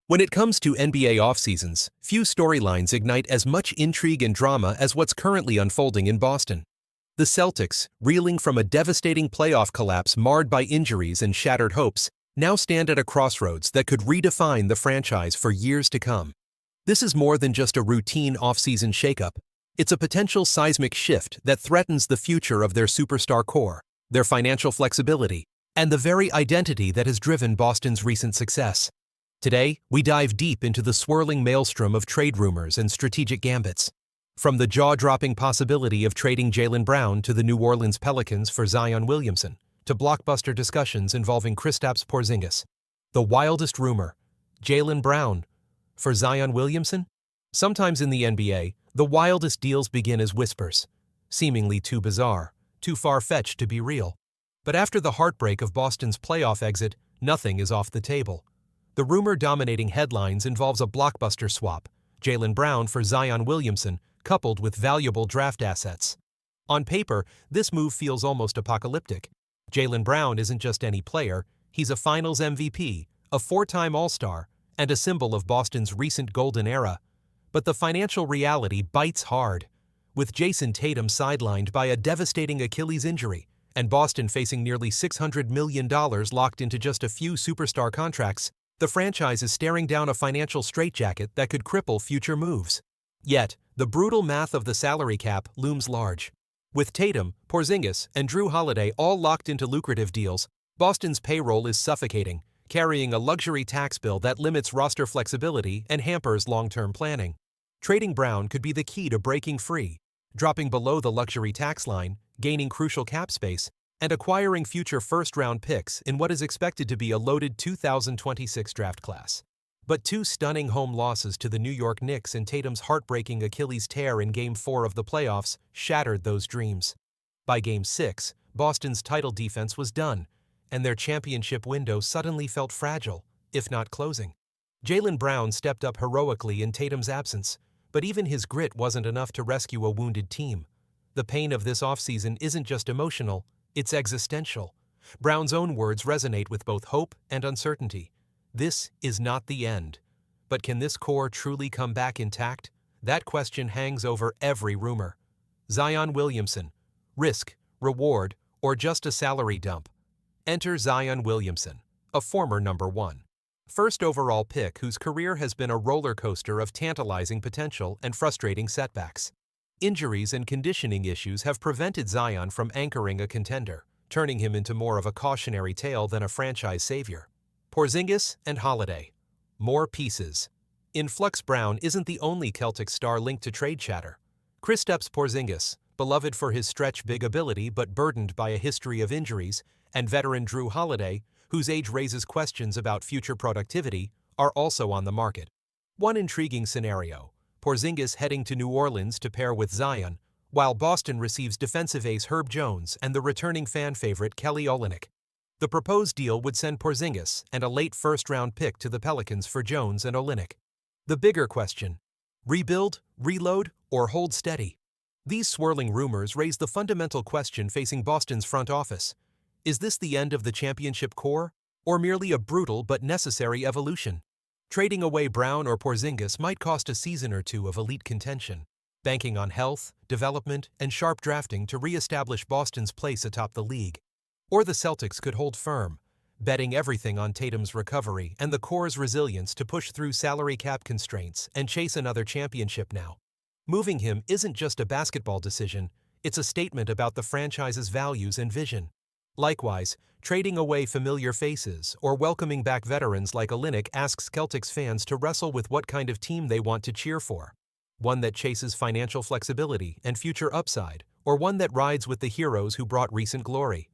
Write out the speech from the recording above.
When it comes to NBA off-seasons, few storylines ignite as much intrigue and drama as what's currently unfolding in Boston. The Celtics, reeling from a devastating playoff collapse marred by injuries and shattered hopes, now stand at a crossroads that could redefine the franchise for years to come. This is more than just a routine off-season shakeup. It's a potential seismic shift that threatens the future of their superstar core, their financial flexibility, and the very identity that has driven Boston's recent success. Today, we dive deep into the swirling maelstrom of trade rumors and strategic gambits. From the jaw-dropping possibility of trading Jaylen Brown to the New Orleans Pelicans for Zion Williamson, to blockbuster discussions involving Kristaps Porzingis. The wildest rumor, Jaylen Brown for Zion Williamson? Sometimes in the NBA, the wildest deals begin as whispers, seemingly too bizarre, too far-fetched to be real. But after the heartbreak of Boston's playoff exit, nothing is off the table. The rumor dominating headlines involves a blockbuster swap, Jaylen Brown for Zion Williamson, coupled with valuable draft assets. On paper, this move feels almost apocalyptic. Jaylen Brown isn't just any player, he's a Finals MVP, a four-time All-Star, and a symbol of Boston's recent golden era. But the financial reality bites hard. With Jason Tatum sidelined by a devastating Achilles injury, and Boston facing nearly $600 million locked into just a few superstar contracts, the franchise is staring down a financial straitjacket that could cripple future moves. Yet, the brutal math of the salary cap looms large. With Tatum, Porzingis, and Jrue Holiday all locked into lucrative deals, Boston's payroll is suffocating, carrying a luxury tax bill that limits roster flexibility and hampers long-term planning. Trading Brown could be the key to breaking free, dropping below the luxury tax line, gaining crucial cap space, and acquiring future first-round picks in what is expected to be a loaded 2026 draft class. But two stunning home losses to the New York Knicks and Tatum's heartbreaking Achilles tear in Game 4 of the playoffs shattered those dreams. By Game 6, Boston's title defense was done, and their championship window suddenly felt fragile, if not closing. Jaylen Brown stepped up heroically in Tatum's absence, but even his grit wasn't enough to rescue a wounded team. The pain of this offseason isn't just emotional, it's existential. Brown's own words resonate with both hope and uncertainty. This is not the end. But can this core truly come back intact? That question hangs over every rumor. Zion Williamson. Risk, reward, or just a salary dump? Enter Zion Williamson, a former number 1. First overall pick whose career has been a roller coaster of tantalizing potential and frustrating setbacks. Injuries and conditioning issues have prevented Zion from anchoring a contender, turning him into more of a cautionary tale than a franchise savior. Porzingis and Holiday. More pieces. Influx Brown isn't the only Celtic star linked to trade chatter. Kristaps Porzingis, beloved for his stretch-big ability but burdened by a history of injuries, and veteran Jrue Holiday, whose age raises questions about future productivity, are also on the market. One intriguing scenario, Porzingis heading to New Orleans to pair with Zion, while Boston receives defensive ace Herb Jones and the returning fan favorite Kelly Olynyk. The proposed deal would send Porzingis and a late first-round pick to the Pelicans for Jones and Olynyk. The bigger question, rebuild, reload, or hold steady? These swirling rumors raise the fundamental question facing Boston's front office. Is this the end of the championship core, or merely a brutal but necessary evolution? Trading away Brown or Porzingis might cost a season or two of elite contention, banking on health, development, and sharp drafting to re-establish Boston's place atop the league. Or the Celtics could hold firm, betting everything on Tatum's recovery and the core's resilience to push through salary cap constraints and chase another championship now. Moving him isn't just a basketball decision, it's a statement about the franchise's values and vision. Likewise, trading away familiar faces or welcoming back veterans like Olynyk asks Celtics fans to wrestle with what kind of team they want to cheer for. One that chases financial flexibility and future upside, or one that rides with the heroes who brought recent glory.